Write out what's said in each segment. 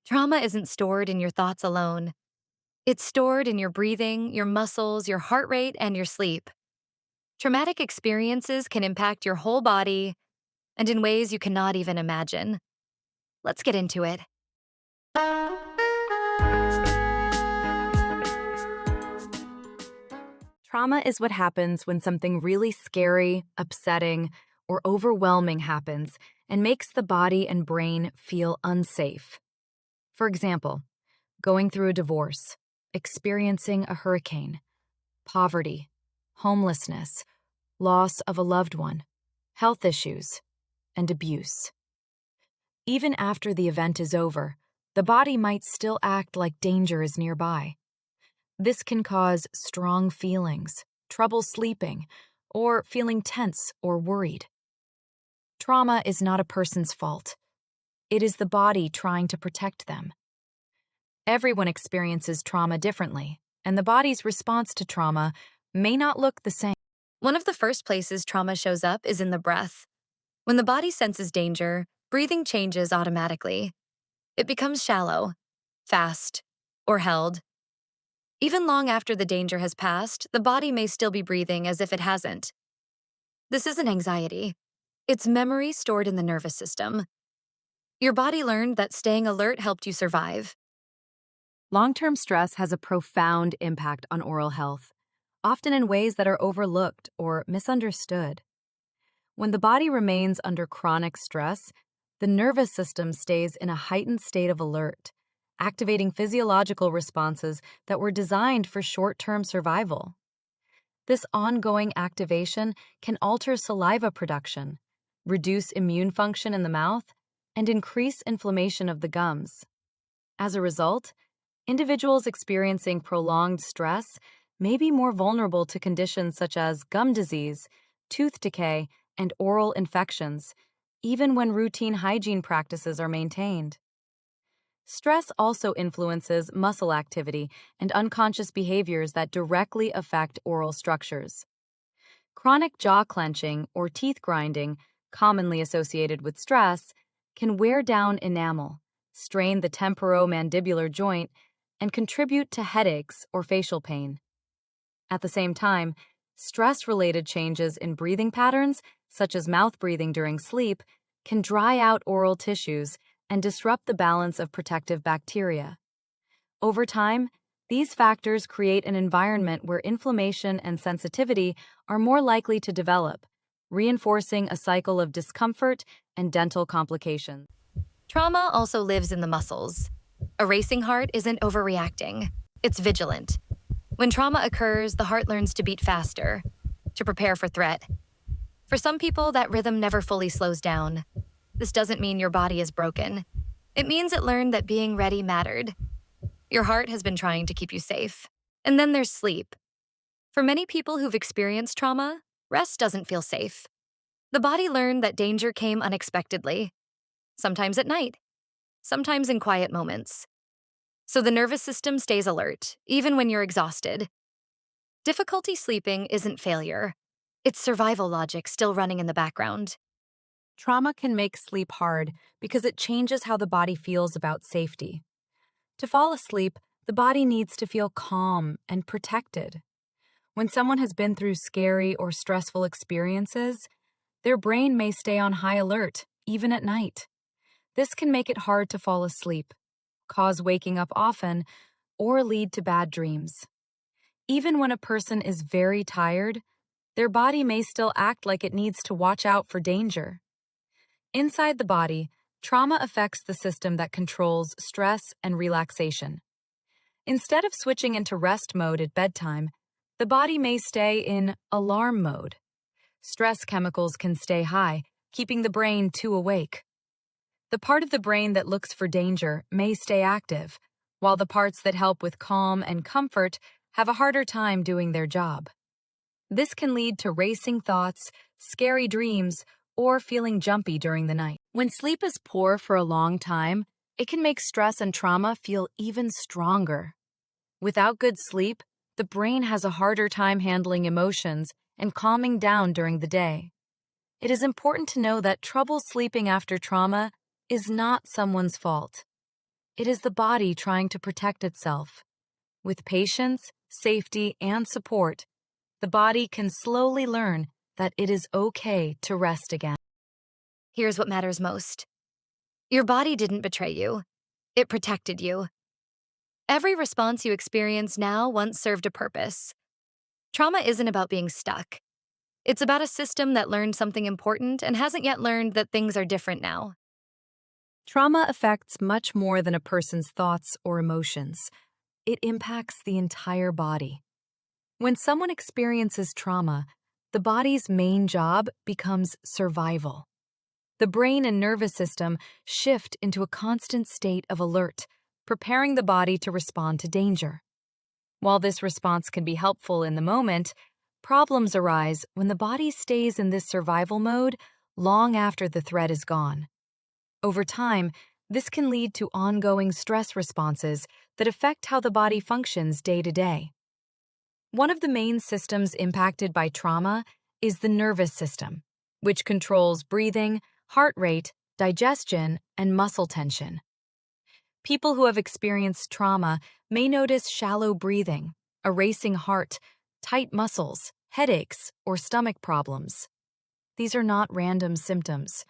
Trauma isn't stored in your thoughts alone. It's stored in your breathing, your muscles, your heart rate, and your sleep. Traumatic experiences can impact your whole body and in ways you cannot even imagine. Let's get into it. Trauma is what happens when something really scary, upsetting, or overwhelming happens and makes the body and brain feel unsafe. For example, going through a divorce, experiencing a hurricane, poverty, homelessness, loss of a loved one, health issues, and abuse. Even after the event is over, the body might still act like danger is nearby. This can cause strong feelings, trouble sleeping, or feeling tense or worried. Trauma is not a person's fault. It is the body trying to protect them. Everyone experiences trauma differently, and the body's response to trauma may not look the same. One of the first places trauma shows up is in the breath. When the body senses danger, breathing changes automatically. It becomes shallow, fast, or held. Even long after the danger has passed, the body may still be breathing as if it hasn't. This isn't anxiety. It's memory stored in the nervous system. Your body learned that staying alert helped you survive. Long-term stress has a profound impact on oral health, often in ways that are overlooked or misunderstood. When the body remains under chronic stress, the nervous system stays in a heightened state of alert, activating physiological responses that were designed for short-term survival. This ongoing activation can alter saliva production, reduce immune function in the mouth, and increase inflammation of the gums. As a result, individuals experiencing prolonged stress may be more vulnerable to conditions such as gum disease, tooth decay, and oral infections, even when routine hygiene practices are maintained. Stress also influences muscle activity and unconscious behaviors that directly affect oral structures. Chronic jaw clenching or teeth grinding, commonly associated with stress, can wear down enamel, strain the temporomandibular joint, and contribute to headaches or facial pain. At the same time, stress-related changes in breathing patterns, such as mouth breathing during sleep, can dry out oral tissues and disrupt the balance of protective bacteria. Over time, these factors create an environment where inflammation and sensitivity are more likely to develop, reinforcing a cycle of discomfort and dental complications. Trauma also lives in the muscles. A racing heart isn't overreacting, it's vigilant. When trauma occurs, the heart learns to beat faster, to prepare for threat. For some people, that rhythm never fully slows down. This doesn't mean your body is broken. It means it learned that being ready mattered. Your heart has been trying to keep you safe. And then there's sleep. For many people who've experienced trauma, rest doesn't feel safe. The body learned that danger came unexpectedly, sometimes at night, sometimes in quiet moments. So the nervous system stays alert, even when you're exhausted. Difficulty sleeping isn't failure. It's survival logic still running in the background. Trauma can make sleep hard because it changes how the body feels about safety. To fall asleep, the body needs to feel calm and protected. When someone has been through scary or stressful experiences, their brain may stay on high alert, even at night. This can make it hard to fall asleep, cause waking up often, or lead to bad dreams. Even when a person is very tired, their body may still act like it needs to watch out for danger. Inside the body, trauma affects the system that controls stress and relaxation. Instead of switching into rest mode at bedtime, the body may stay in alarm mode. Stress chemicals can stay high, keeping the brain too awake. The part of the brain that looks for danger may stay active, while the parts that help with calm and comfort have a harder time doing their job. This can lead to racing thoughts, scary dreams, or feeling jumpy during the night. When sleep is poor for a long time, it can make stress and trauma feel even stronger. Without good sleep, the brain has a harder time handling emotions and calming down during the day. It is important to know that trouble sleeping after trauma is not someone's fault. It is the body trying to protect itself. With patience, safety, and support, the body can slowly learn that it is okay to rest again. Here's what matters most. Your body didn't betray you. It protected you. Every response you experience now once served a purpose. Trauma isn't about being stuck. It's about a system that learned something important and hasn't yet learned that things are different now. Trauma affects much more than a person's thoughts or emotions. It impacts the entire body. When someone experiences trauma, the body's main job becomes survival. The brain and nervous system shift into a constant state of alert, preparing the body to respond to danger. While this response can be helpful in the moment, problems arise when the body stays in this survival mode long after the threat is gone. Over time, this can lead to ongoing stress responses that affect how the body functions day to day. One of the main systems impacted by trauma is the nervous system, which controls breathing, heart rate, digestion, and muscle tension. People who have experienced trauma may notice shallow breathing, a racing heart, tight muscles, headaches, or stomach problems. These are not random symptoms.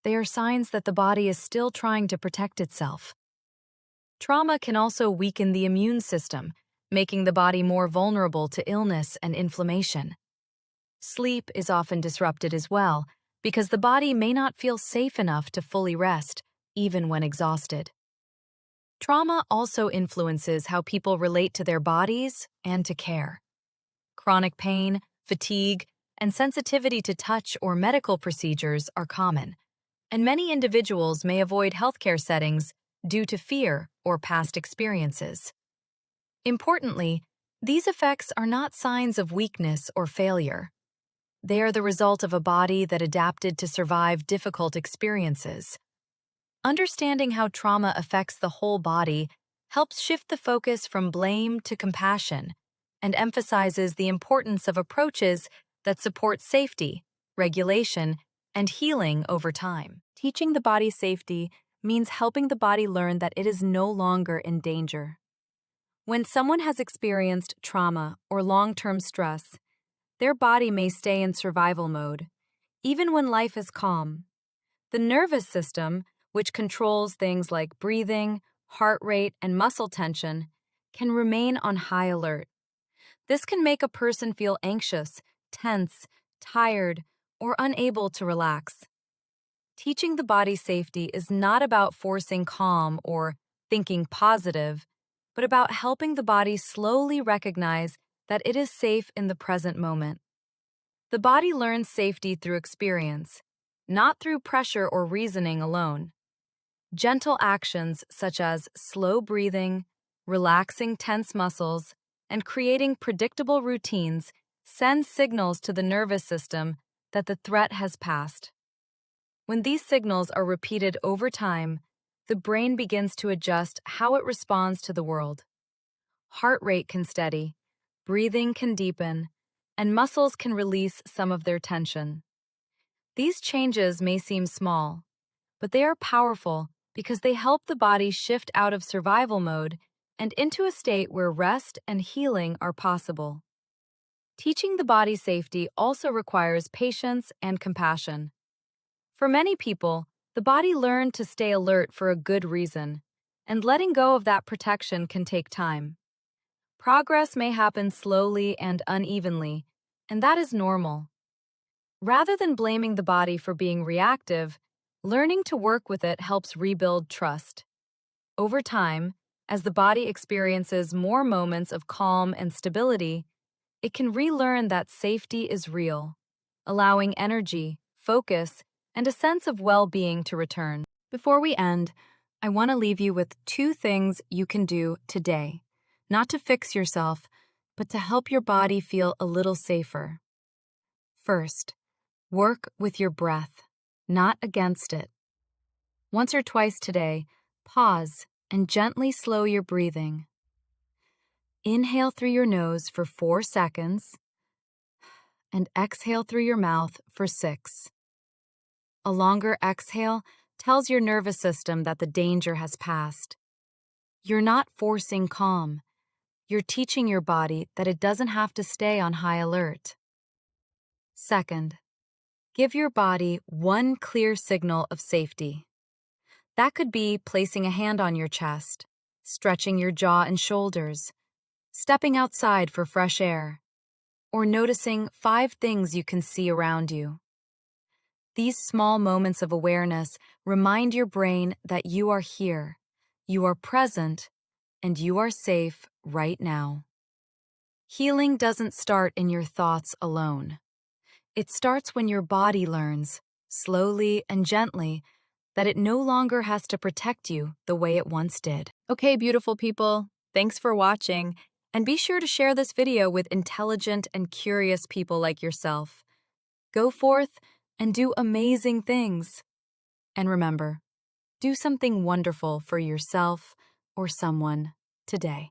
They are signs that the body is still trying to protect itself. Trauma can also weaken the immune system, making the body more vulnerable to illness and inflammation. Sleep is often disrupted as well, because the body may not feel safe enough to fully rest, even when exhausted. Trauma also influences how people relate to their bodies and to care. Chronic pain, fatigue, and sensitivity to touch or medical procedures are common, and many individuals may avoid healthcare settings due to fear or past experiences. Importantly, these effects are not signs of weakness or failure. They are the result of a body that adapted to survive difficult experiences. Understanding how trauma affects the whole body helps shift the focus from blame to compassion and emphasizes the importance of approaches that support safety, regulation, and healing over time. Teaching the body safety means helping the body learn that it is no longer in danger. When someone has experienced trauma or long-term stress, their body may stay in survival mode, even when life is calm. The nervous system, which controls things like breathing, heart rate, and muscle tension, can remain on high alert. This can make a person feel anxious, tense, tired, or unable to relax. Teaching the body safety is not about forcing calm or thinking positive, but about helping the body slowly recognize that it is safe in the present moment. The body learns safety through experience, not through pressure or reasoning alone. Gentle actions such as slow breathing, relaxing tense muscles, and creating predictable routines send signals to the nervous system that the threat has passed. When these signals are repeated over time, the brain begins to adjust how it responds to the world. Heart rate can steady, breathing can deepen, and muscles can release some of their tension. These changes may seem small, but they are powerful because they help the body shift out of survival mode and into a state where rest and healing are possible. Teaching the body safety also requires patience and compassion. For many people, the body learned to stay alert for a good reason, and letting go of that protection can take time. Progress may happen slowly and unevenly, and that is normal. Rather than blaming the body for being reactive, learning to work with it helps rebuild trust. Over time, as the body experiences more moments of calm and stability, it can relearn that safety is real, allowing energy, focus, and a sense of well-being to return. Before we end, I want to leave you with 2 things you can do today, not to fix yourself, but to help your body feel a little safer. First, work with your breath, not against it. Once or twice today, pause and gently slow your breathing. Inhale through your nose for 4 seconds and exhale through your mouth for 6. A longer exhale tells your nervous system that the danger has passed. You're not forcing calm. You're teaching your body that it doesn't have to stay on high alert. Second, give your body one clear signal of safety. That could be placing a hand on your chest, stretching your jaw and shoulders, stepping outside for fresh air, or noticing 5 things you can see around you. These small moments of awareness remind your brain that you are here, you are present, and you are safe right now. Healing doesn't start in your thoughts alone. It starts when your body learns, slowly and gently, that it no longer has to protect you the way it once did. Okay, beautiful people, thanks for watching, and be sure to share this video with intelligent and curious people like yourself. Go forth and do amazing things. And remember, do something wonderful for yourself or someone today.